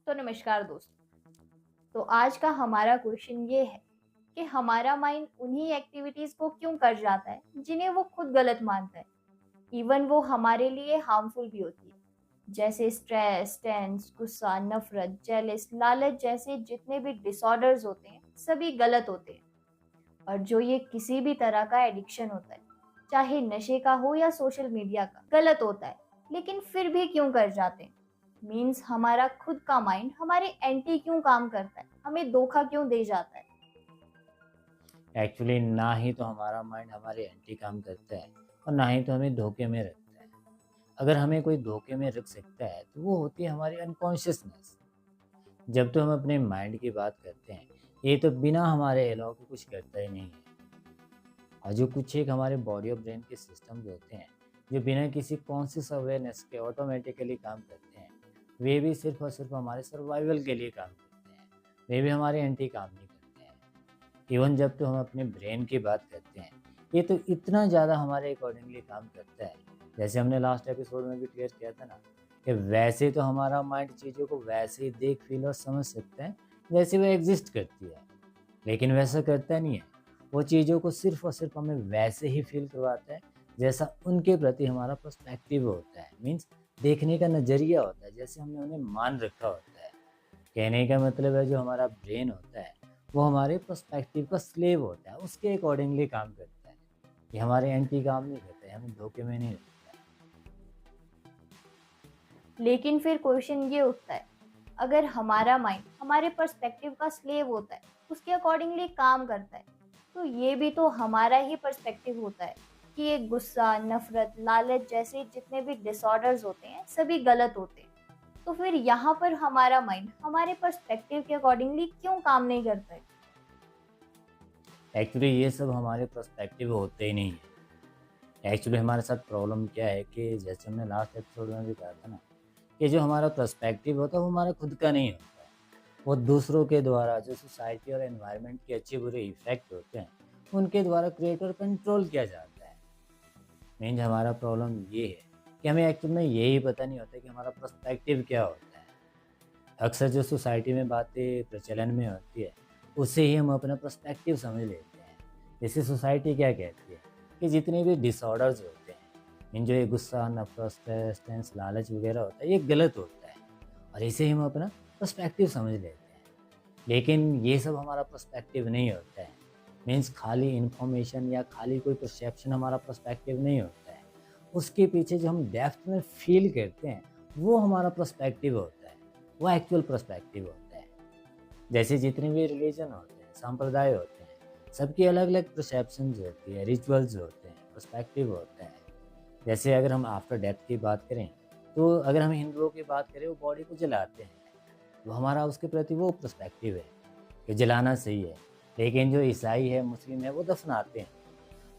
तो नमस्कार दोस्तों। तो आज का हमारा क्वेश्चन ये है कि हमारा माइंड उन्हीं एक्टिविटीज को क्यों कर जाता है जिन्हें वो खुद गलत मानता है, इवन वो हमारे लिए हार्मफुल भी होती है। जैसे स्ट्रेस, टेंस, गुस्सा, नफरत, जेलस, लालच जैसे जितने भी डिसऑर्डर्स होते हैं सभी गलत होते हैं। और जो ये किसी भी तरह का एडिक्शन होता है, चाहे नशे का हो या सोशल मीडिया का, गलत होता है। लेकिन फिर भी क्यों कर जाते हैं? मीन्स हमारा खुद का माइंड हमारे एंटी क्यों काम करता है, हमें धोखा क्यों दे जाता है? एक्चुअली ना ही तो हमारा माइंड हमारे एंटी काम करता है और ना ही तो हमें धोखे में रखता है। अगर हमें कोई धोखे में रख सकता है तो वो होती है हमारी अनकॉन्शियसनेस। जब तो हम अपने माइंड की बात करते हैं, ये तो बिना हमारे अलाउ के कुछ करता ही नहीं है। और जो कुछ एक हमारे बॉडी और ब्रेन के सिस्टम होते हैं, जो बिना किसी कॉन्शियस अवेयरनेस के ऑटोमेटिकली काम करते हैं, वे भी सिर्फ और सिर्फ हमारे सर्वाइवल के लिए काम करते हैं। वे भी हमारे एंटी काम नहीं करते हैं। इवन जब तो हम अपने ब्रेन की बात करते हैं, ये तो इतना ज़्यादा हमारे अकॉर्डिंगली काम करता है। जैसे हमने लास्ट एपिसोड में भी क्लियर किया था ना, कि वैसे तो हमारा माइंड चीज़ों को वैसे ही देख, फील और समझ सकता है जैसे वो एग्जिस्ट करती है, लेकिन वैसा करता नहीं है। वो चीज़ों को सिर्फ और सिर्फ हमें वैसे ही फील करवाता है जैसा उनके प्रति हमारा पर्सपेक्टिव होता है। मीन्स देखने का नज़रिया होता है, जैसे हमने उन्हें मान रखा होता है। कहने का मतलब है जो हमारा ब्रेन होता है वो हमारे पर्सपेक्टिव का स्लेव होता है, उसके अकॉर्डिंगली काम करता है। ये हमारे एंटी काम नहीं करता है, हमें धोखे में नहीं रखता है। लेकिन फिर क्वेश्चन ये उठता है, अगर हमारा माइंड हमारे पर्सपेक्टिव का स्लेव होता है, उसके अकॉर्डिंगली काम करता है, तो ये भी तो हमारा ही पर्सपेक्टिव होता है कि ये गुस्सा, नफरत, लालच जैसे जितने भी डिसऑर्डर्स होते हैं सभी गलत होते हैं। तो फिर यहाँ पर हमारा माइंड हमारे पर्सपेक्टिव के अकॉर्डिंगली क्यों काम नहीं करता है? एक्चुअली ये सब हमारे पर्सपेक्टिव होते ही नहीं है। एक्चुअली हमारे साथ प्रॉब्लम क्या है कि जैसे हमने लास्ट एपिसोड में भी कहा था ना, कि जो हमारा पर्सपेक्टिव होता है वो हमारा खुद का नहीं होता है। वो दूसरों के द्वारा, जो सोसाइटी और एनवायरनमेंट के अच्छे बुरे इफेक्ट होते हैं, उनके द्वारा क्रिएट और कंट्रोल किया जाता है। मीन्स हमारा प्रॉब्लम ये है कि हमें एक्चुअल में यही पता नहीं होता कि हमारा पर्सपेक्टिव क्या होता है। अक्सर जो सोसाइटी में बातें प्रचलन में होती है, उससे ही हम अपना पर्सपेक्टिव समझ लेते हैं। जैसे सोसाइटी क्या कहती है कि जितने भी डिसऑर्डर्स होते हैं, इन जो ये गुस्सा, नफरत, स्ट्रेस, टेंस, लालच वगैरह होता है, ये गलत होता है और इसे हम अपना पर्सपेक्टिव समझ लेते हैं। लेकिन ये सब हमारा पर्सपेक्टिव नहीं होता है। मीन्स खाली इन्फॉर्मेशन या खाली कोई परसेप्शन हमारा पर्सपेक्टिव नहीं होता है। उसके पीछे जो हम डेप्थ में फील करते हैं, वो हमारा पर्सपेक्टिव होता है। वो एक्चुअल पर्सपेक्टिव होता है। जैसे जितने भी रिलीजन होते हैं, संप्रदाय होते हैं, सबकी अलग अलग परसेप्शंस होती है, रिचुअल्स होते हैं, पर्सपेक्टिव होता है। जैसे अगर हम आफ्टर डेथ की बात करें, तो अगर हम हिंदुओं की बात करें, वो बॉडी को जलाते हैं। वो हमारा उसके प्रति वो पर्सपेक्टिव है कि जलाना सही है। लेकिन जो ईसाई है, मुस्लिम है, वो दफनाते हैं।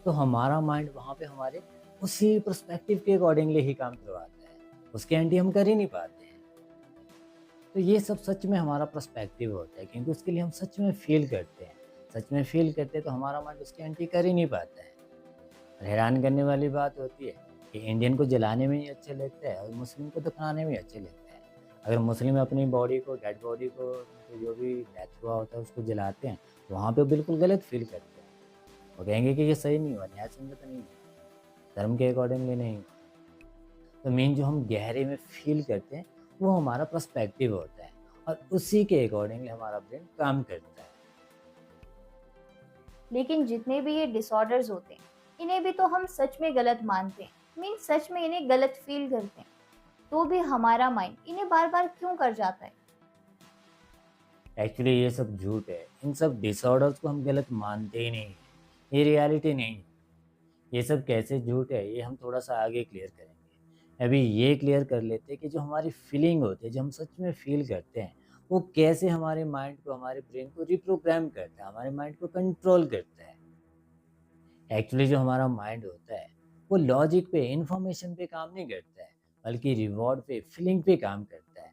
तो हमारा माइंड वहाँ पे हमारे उसी पर्सपेक्टिव के अकॉर्डिंगली ही काम करवाता है। उसके एंटी हम कर ही नहीं पाते हैं। तो ये सब सच में हमारा पर्सपेक्टिव होता है, क्योंकि उसके लिए हम सच में फील करते हैं। सच में फील करते हैं तो हमारा माइंड उसके एंटी कर ही नहीं पाता है। और हैरान करने वाली बात होती है कि इंडियन को जलाने में ही अच्छा लगता है और मुस्लिम को दफनाने में अच्छा लगता है। अगर मुस्लिम अपनी बॉडी को, डेड बॉडी को, उनको जो भी डेथ हुआ होता है उसको जलाते हैं, तो वहाँ पे बिल्कुल गलत फील करते हैं। वो कहेंगे कि ये सही नहीं हुआ, न्याय संगत नहीं हुआ, धर्म के अकॉर्डिंगली नहीं हुआ। तो मेन जो हम गहरे में फील करते हैं, वो हमारा पर्सपेक्टिव होता है और उसी के अकॉर्डिंगली हमारा ब्रेन काम करता है। लेकिन जितने भी ये डिसऑर्डर्स होते हैं, इन्हें भी तो हम सच में गलत मानते हैं, मीन सच में इन्हें गलत फील करते हैं। तो भी हमारा माइंड इन्हें बार बार क्यों कर जाता है? एक्चुअली ये सब झूठ है। इन सब डिसऑर्डर्स को हम गलत मानते ही नहीं हैं। ये रियलिटी नहीं है। ये सब कैसे झूठ है, ये हम थोड़ा सा आगे क्लियर करेंगे। अभी ये क्लियर कर लेते हैं कि जो हमारी फीलिंग होती है, जो हम सच में फील करते हैं, वो कैसे हमारे माइंड को, हमारे ब्रेन को रिप्रोग्राम करता है, हमारे माइंड को कंट्रोल करता है। एक्चुअली जो हमारा माइंड होता है, वो लॉजिक पे, इंफॉर्मेशन पे काम नहीं करता है, बल्कि रिवॉर्ड पे, फीलिंग पे काम करता है।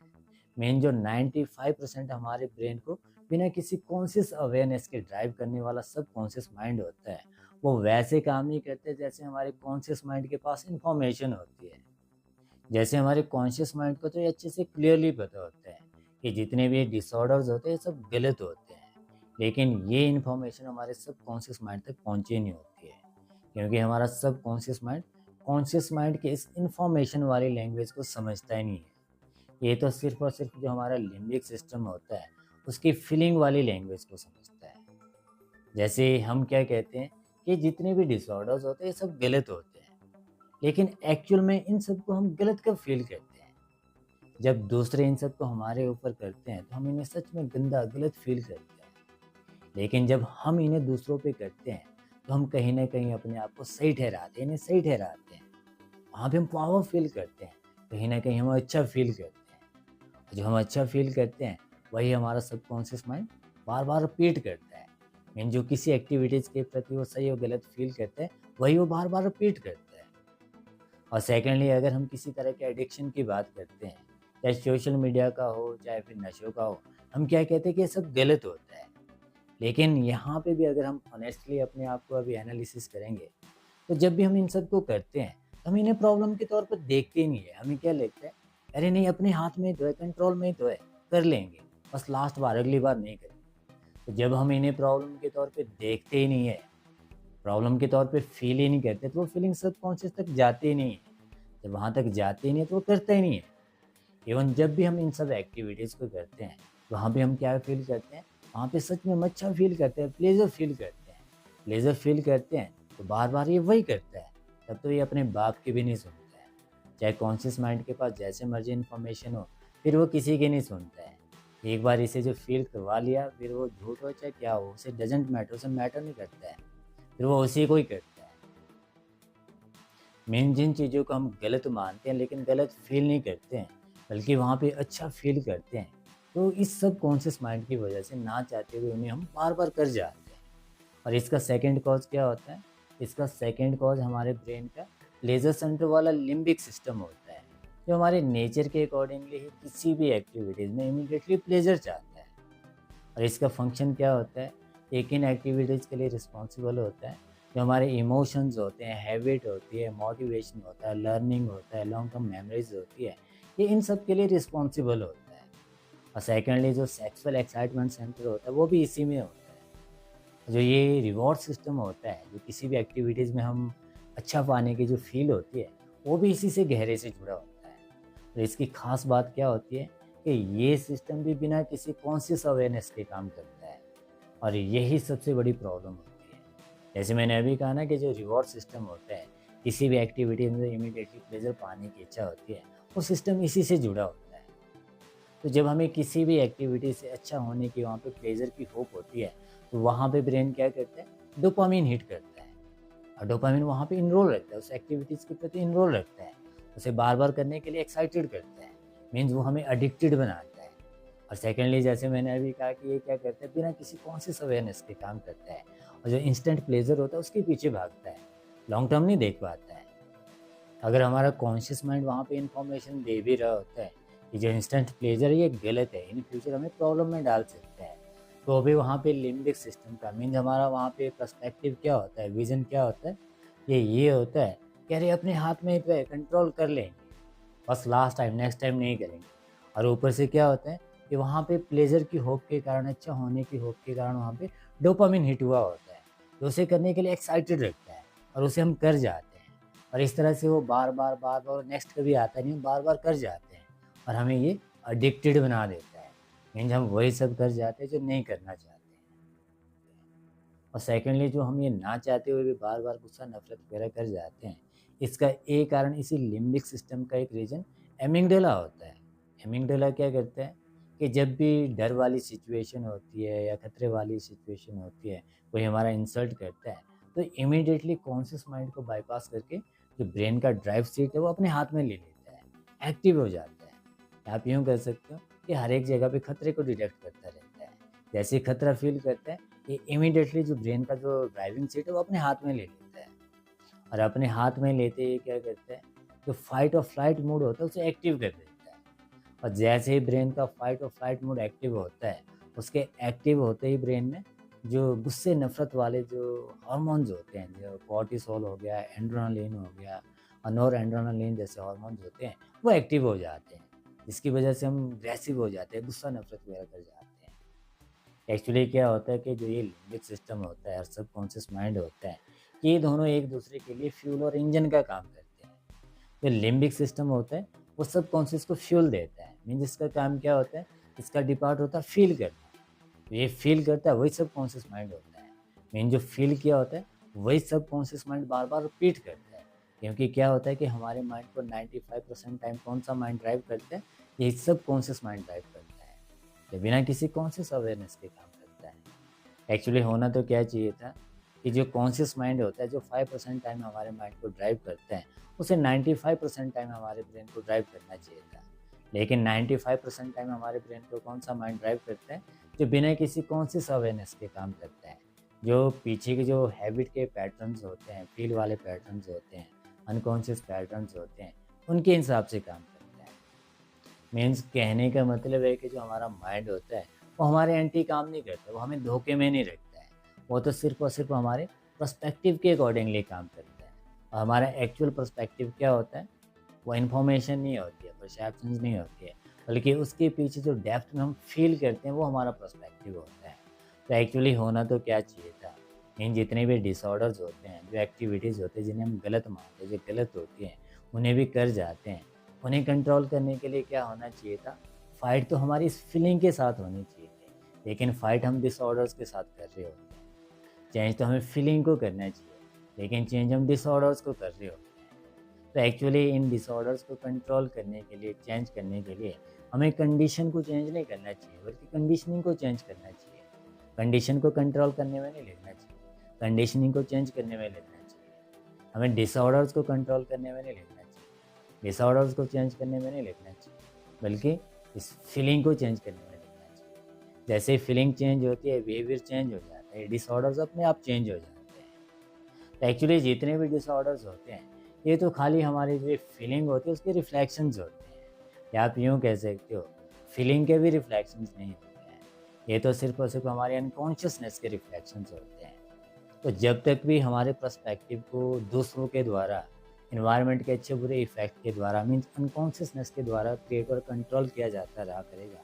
मेन जो 95% हमारे ब्रेन को बिना किसी कॉन्शियस अवेयरनेस के ड्राइव करने वाला सब कॉन्शियस माइंड होता है, वो वैसे काम नहीं करते जैसे हमारे कॉन्शियस माइंड के पास इंफॉर्मेशन होती है। जैसे हमारे कॉन्शियस माइंड को तो ये अच्छे से क्लियरली पता होता है कि जितने भी डिसऑर्डर्स होते हैं ये सब गलत होते हैं, लेकिन ये इन्फॉर्मेशन हमारे सबकॉन्शियस माइंड तक पहुंची नहीं होती है, क्योंकि हमारा सबकॉन्शियस माइंड कॉन्शियस माइंड के इस इन्फॉर्मेशन वाली लैंग्वेज को समझता ही नहीं है। ये तो सिर्फ और सिर्फ जो हमारा लिम्बिक सिस्टम होता है उसकी फीलिंग वाली लैंग्वेज को समझता है। जैसे हम क्या कहते हैं कि जितने भी डिसऑर्डर्स होते हैं ये सब गलत होते हैं, लेकिन एक्चुअल में इन सबको हम गलत कब फील करते हैं? जब दूसरे इन सब को हमारे ऊपर करते हैं तो हम इन्हें सच में गंदा गलत फील करते हैं, लेकिन जब हम इन्हें दूसरों पे करते हैं तो हम कहीं ना कहीं अपने आप को सही ठहराते हैं, इन्हें सही ठहराते हैं। वहाँ पे हम पावर फील करते हैं, कहीं ना कहीं हम अच्छा फील करते हैं। जो हम अच्छा फील करते हैं वही हमारा सबकॉन्शियस माइंड बार बार रिपीट करता है। मीन जो किसी एक्टिविटीज़ के प्रति वो सही और गलत फील करते हैं वही वो बार बार रिपीट करता है। और सेकेंडली अगर हम किसी तरह के एडिक्शन की बात करते हैं, चाहे सोशल मीडिया का हो चाहे फिर नशों का हो, हम क्या कहते हैं कि ये सब गलत होता है। लेकिन यहाँ पे भी अगर हम ऑनेस्टली अपने आप को अभी एनालिसिस करेंगे तो जब भी हम इन सब को करते हैं तो हम इन्हें प्रॉब्लम के तौर पर देखते ही नहीं है। हमें क्या लगता है, अरे नहीं अपने हाथ में ही तो है, कंट्रोल में ही तो है, कर लेंगे, बस लास्ट बार अगली बार नहीं करेंगे। तो जब हम इन्हें प्रॉब्लम के तौर पे देखते ही नहीं है, प्रॉब्लम के तौर पे फील ही नहीं करते, तो वो फीलिंग सबकॉन्शियस तक जाती ही नहीं है। जब वहाँ तक जाती ही नहीं है तो वो करता ही नहीं है। इवन जब भी हम इन सब एक्टिविटीज़ को करते हैं वहाँ पे हम क्या फील करते हैं, वहाँ पे सच में हम अच्छा फील करते हैं, प्लेजर फील करते हैं। प्लेजर फील करते हैं तो बार बार ये वही करता है, तब तो ये अपने बाप की भी नहीं सुनता है। चाहे कॉन्शियस माइंड के पास जैसे मर्जी इन्फॉर्मेशन हो, फिर वो किसी की नहीं सुनता है। एक बार इसे जो फील करवा लिया, फिर वो झूठ हो चाहे क्या हो, उसे डजेंट मैटर, उसे मैटर नहीं करता है, फिर वो उसी को ही करता है। मेन जिन चीज़ों को हम गलत मानते हैं लेकिन गलत फील नहीं करते हैं, बल्कि वहाँ पे अच्छा फील करते हैं, तो इस सब कॉन्शियस माइंड की वजह से ना चाहते हुए उन्हें हम बार बार कर जाते हैं। और इसका सेकंड कॉज क्या होता है? इसका सेकंड कॉज हमारे ब्रेन का प्लेजर सेंटर वाला लिम्बिक सिस्टम होता है, जो हमारे नेचर के अकॉर्डिंगली ही किसी भी एक्टिविटीज़ में इमीडिएटली प्लेजर चाहता है। और इसका फंक्शन क्या होता है? एक इन एक्टिविटीज़ के लिए रिस्पॉन्सिबल होता है जो हमारे इमोशंस होते हैं, हैबिट होती है, मोटिवेशन होता है, लर्निंग होता है, लॉन्ग टर्म मेमोरीज होती है, ये इन सब के लिए रिस्पॉन्सिबल होता है। और सेकेंडली जो सेक्सुअल एक्साइटमेंट सेंटर होता है वो भी इसी में होता है। जो ये रिवॉर्ड सिस्टम होता है, जो किसी भी एक्टिविटीज़ में हम अच्छा पाने की जो फील होती है, वो भी इसी से गहरे से जुड़ा होता है। तो इसकी खास बात क्या होती है कि ये सिस्टम भी बिना किसी कॉन्शियस अवेयरनेस के काम करता है, और यही सबसे बड़ी प्रॉब्लम होती है। जैसे मैंने अभी कहा ना कि जो रिवॉर्ड सिस्टम होता है, किसी भी एक्टिविटी में इमीडिएटली प्लेजर पाने की इच्छा होती है, वो सिस्टम इसी से जुड़ा होता है। तो जब हमें किसी भी एक्टिविटी से अच्छा होने की, वहाँ पे प्लेजर की होप होती है, तो वहाँ पे ब्रेन क्या करता है, डोपामिन हिट करता है। और डोपामिन वहाँ पे इनरोल रखता है, उस एक्टिविटीज़ के प्रति इनरोल रखता है, उसे बार बार करने के लिए एक्साइटेड करता है, मीन्स वो हमें एडिक्टेड बनाता है। और सेकेंडली जैसे मैंने अभी कहा कि ये क्या करता है, बिना किसी कॉन्शियस अवेयरनेस के काम करता है, और जो इंस्टेंट प्लेजर होता है उसके पीछे भागता है, लॉन्ग टर्म नहीं देख पाता है। अगर हमारा कॉन्शियस माइंड वहाँ पे इंफॉर्मेशन दे भी रहा होता है कि जो इंस्टेंट प्लेजर है ये गलत है, इन फ्यूचर हमें प्रॉब्लम में डाल सकता है, तो अभी वहाँ पे लिम्बिक सिस्टम का मीन्स हमारा वहाँ पे पर्सपेक्टिव क्या होता है, विजन क्या होता है, ये होता है कि अरे अपने हाथ में ही तो है, कंट्रोल कर लेंगे, बस लास्ट टाइम, नेक्स्ट टाइम नहीं करेंगे। और ऊपर से क्या होता है कि वहाँ पे प्लेजर की होप के कारण, अच्छा होने की होप के कारण वहाँ पे डोपामिन हिट हुआ होता है, जो उसे करने के लिए एक्साइटेड रखता है, और उसे हम कर जाते हैं। और इस तरह से वो बार बार बार बार, नेक्स्ट कभी आता नहीं, बार बार कर जाते हैं, और हमें ये एडिक्टेड बना देता है। मीन्स हम वही सब कर जाते हैं जो नहीं करना चाहते हैं। और सेकेंडली जो हम ये ना चाहते हुए भी बार बार गुस्सा, नफरत वगैरह कर जाते हैं, इसका एक कारण इसी लिम्बिक सिस्टम का एक रीजन एमिगडाला होता है। एमिगडाला क्या करता है कि जब भी डर वाली सिचुएशन होती है या खतरे वाली सिचुएशन होती है, कोई हमारा इंसल्ट करता है, तो इमीडिएटली कॉन्शियस माइंड को बाईपास करके जो ब्रेन का ड्राइव सीट है वो अपने हाथ में ले लेता है, एक्टिव हो जाता है। आप यूँ कर सकते हो कि हर एक जगह पे खतरे को डिटेक्ट करता रहता है। जैसे ही खतरा फील करता है, ये इमीडिएटली जो ब्रेन का जो ड्राइविंग सीट है वो अपने हाथ में ले लेता है, और अपने हाथ में लेते ही क्या करता है, जो फाइट और फ्लाइट मोड होता है उसे एक्टिव कर देता है। और जैसे ही ब्रेन का फाइट और फ्लाइट मोड एक्टिव होता है, उसके एक्टिव होते ही ब्रेन में जो गुस्से नफरत वाले जो हार्मोन्स होते हैं, जो कॉर्टिसोल हो गया, एड्रेनालिन हो गया, और नॉर एड्रेनालिन जैसे हार्मोन्स होते हैं, वो एक्टिव हो जाते हैं। जिसकी वजह से हम अग्रेसिव हो जाते हैं, गुस्सा नफरत वगैरह कर जाते हैं। एक्चुअली क्या होता है कि जो ये लिम्बिक सिस्टम होता है और सबकॉन्शियस माइंड होता है, ये दोनों एक दूसरे के लिए फ्यूल और इंजन का काम करते हैं। जो लिम्बिक सिस्टम होता है वो सबकॉन्शियस को फ्यूल देता है, मीन्स इसका काम क्या होता है, इसका डिपार्ट होता है फील करना। तो ये फील करता है वही सबकॉन्शियस माइंड होता है। मीन जो फील किया होता है वही सबकॉन्शियस माइंड बार बार रिपीट करता है। क्योंकि क्या होता है कि हमारे माइंड को 95% टाइम कौन सा माइंड ड्राइव करता है, यही सबकॉन्शियस माइंड ड्राइव करता है, जो बिना किसी कॉन्शियस अवेयरनेस के काम करता है। एक्चुअली होना तो क्या चाहिए था कि जो कॉन्शियस माइंड होता है, जो 5% टाइम हमारे माइंड को ड्राइव करता है, उसे 95% टाइम हमारे ब्रेन को ड्राइव करना चाहिए था। लेकिन 95% टाइम हमारे ब्रेन को कौन सा माइंड ड्राइव करता है, जो बिना किसी कॉन्शियस अवेयरनेस के काम करता है। जो पीछे के जो हैबिट के पैटर्न्स होते हैं, फील वाले पैटर्न्स होते हैं, अनकॉन्शियस पैटर्न्स होते हैं, उनके हिसाब से काम करता है। मीन्स कहने का मतलब है कि जो हमारा माइंड होता है वो हमारे एंटी काम नहीं करता, वो हमें धोखे में नहीं रखता है। वो तो सिर्फ और सिर्फ हमारे पर्सपेक्टिव के अकॉर्डिंगली काम करता है। और हमारा एक्चुअल पर्सपेक्टिव क्या होता है, वो इन्फॉर्मेशन नहीं होती है, परसेप्शंस नहीं होती है, बल्कि उसके पीछे जो डेप्थ में हम फील करते हैं वो हमारा पर्सपेक्टिव होता है। तो एक्चुअली होना तो क्या चाहिए था, इन जितने भी डिसऑर्डर्स होते हैं, जो एक्टिविटीज़ होती हैं जिन्हें हम गलत मानते हैं, जो गलत होती हैं, उन्हें भी कर जाते हैं, उन्हें कंट्रोल करने के लिए क्या होना चाहिए था, फाइट तो हमारी इस फीलिंग के साथ होनी चाहिए थी, लेकिन फाइट हम डिसऑर्डर्स के साथ कर रहे होते हैं। चेंज तो हमें फीलिंग को करना चाहिए, लेकिन चेंज हम डिसऑर्डर्स को कर रहे होते हैं। तो एक्चुअली इन डिसऑर्डर्स को कंट्रोल करने के लिए, चेंज करने के लिए हमें कंडीशन को चेंज नहीं करना चाहिए, बल्कि कंडीशनिंग को चेंज करना चाहिए। कंडीशन को कंट्रोल करने में नहीं लगना चाहिए, कंडीशनिंग को चेंज करने में लगना चाहिए। हमें डिसऑर्डर्स को कंट्रोल करने में नहीं लगना चाहिए, डिसऑर्डर्स को चेंज करने में नहीं लगना चाहिए, बल्कि इस फीलिंग को चेंज करने में लगना चाहिए। जैसे ही फीलिंग चेंज होती है, बिहेवियर चेंज हो जाता है, डिसऑर्डर्स अपने आप चेंज हो जाते हैं। तो एक्चुअली जितने भी डिसऑर्डर्स होते हैं, ये तो खाली हमारी जो फीलिंग होती है उसके रिफ्लेक्शंस होते हैं, या आप यूँ कह सकते हो फीलिंग के भी रिफ्लेक्शंस नहीं होते हैं। ये तो सिर्फ और सिर्फ हमारे अनकॉन्शियसनेस के रिफ्लेक्शंस होते हैं। तो जब तक भी हमारे पर्सपेक्टिव को दूसरों के द्वारा, इन्वायरमेंट के अच्छे बुरे इफ़ेक्ट के द्वारा, मीन्स अनकॉन्शियसनेस के द्वारा क्रिएट और कंट्रोल किया जाता रहा करेगा,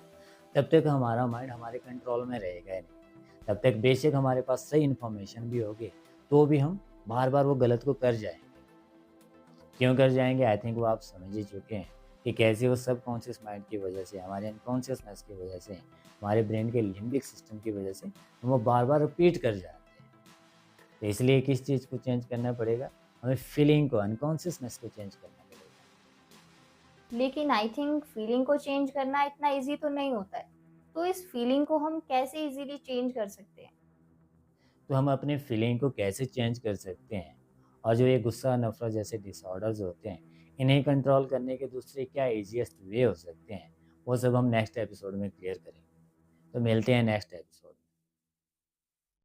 तब तक हमारा माइंड हमारे कंट्रोल में रहेगा ही नहीं। तब तक बेशक हमारे पास सही इन्फॉर्मेशन भी होगी, तो भी हम बार बार वो गलत को कर जाएंगे। क्यों कर जाएंगे, आई थिंक वो आप समझ ही चुके हैं कि कैसे वो सबकॉन्शियस माइंड की वजह से, हमारे अनकॉन्शियसनेस की वजह से, हमारे ब्रेन के लिम्बिक सिस्टम की वजह से हम वो बार बार रिपीट कर जाते हैं। तो इसलिए किस चीज़ को चेंज करना पड़ेगा, हमें फीलिंग को, अनकॉन्शियसनेस को चेंज करना पड़ेगा। लेकिन आई थिंक फीलिंग को चेंज करना इतना ईज़ी तो नहीं होता है। तो इस फीलिंग को हम कैसे ईज़िली चेंज कर सकते हैं? तो हम अपने फीलिंग को कैसे चेंज कर सकते हैं, और जो ये गुस्सा नफरत जैसे डिसऑर्डर्स होते हैं, इन्हें कंट्रोल करने के दूसरे क्या ईजीएस्ट वे हो सकते हैं, वो सब हम नेक्स्ट एपिसोड में क्लियर करेंगे। तो मिलते हैं नेक्स्ट एपिसोड।